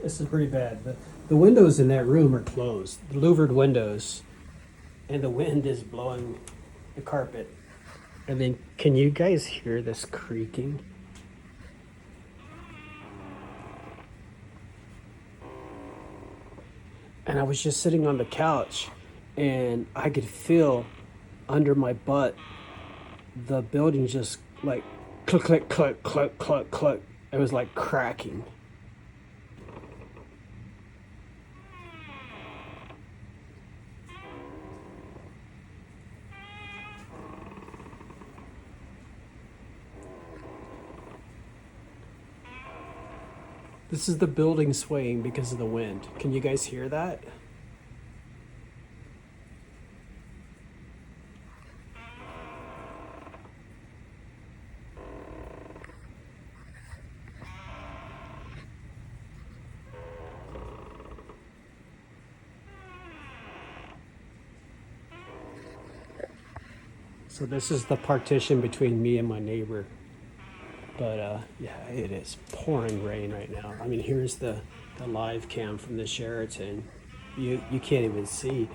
This is pretty bad. The windows in that room are closed, the louvered windows, and the wind is blowing the carpet. And then, can you guys hear this creaking? And I was just sitting on the couch, and I could feel under my butt the building just like click, click, click, click, click, click. It was like cracking. This is the building swaying because of the wind. Can you guys hear that? So this is the partition between me and my neighbor. But yeah, it is pouring rain right now. I mean, here's the live cam from the Sheraton. You can't even see.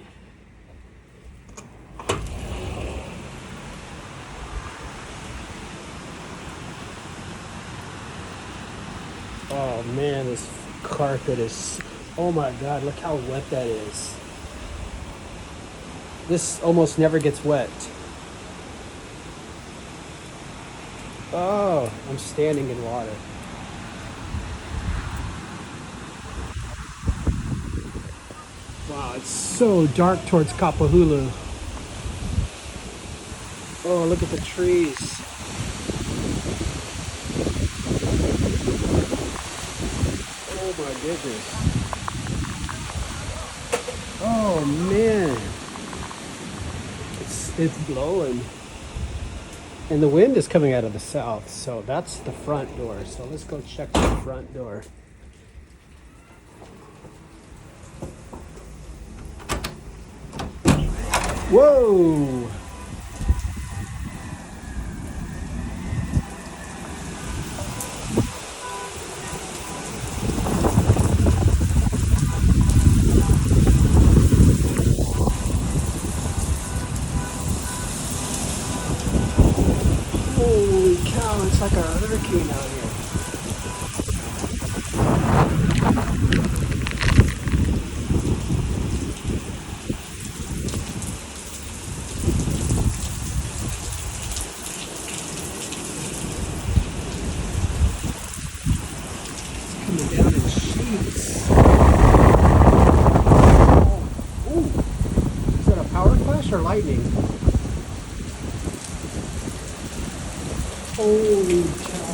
Oh man, this carpet is, oh my God, look how wet that is. This almost never gets wet. Oh, I'm standing in water. Wow, it's so dark towards Kapahulu. Oh, look at the trees. Oh my goodness. Oh man. It's blowing. And the wind is coming out of the south, so that's the front door. So let's go check the front door. Whoa! Holy cow, it's like a hurricane out here. Coming down in sheets. Oh, ooh. Is that a power flash or lightning? Holy cow.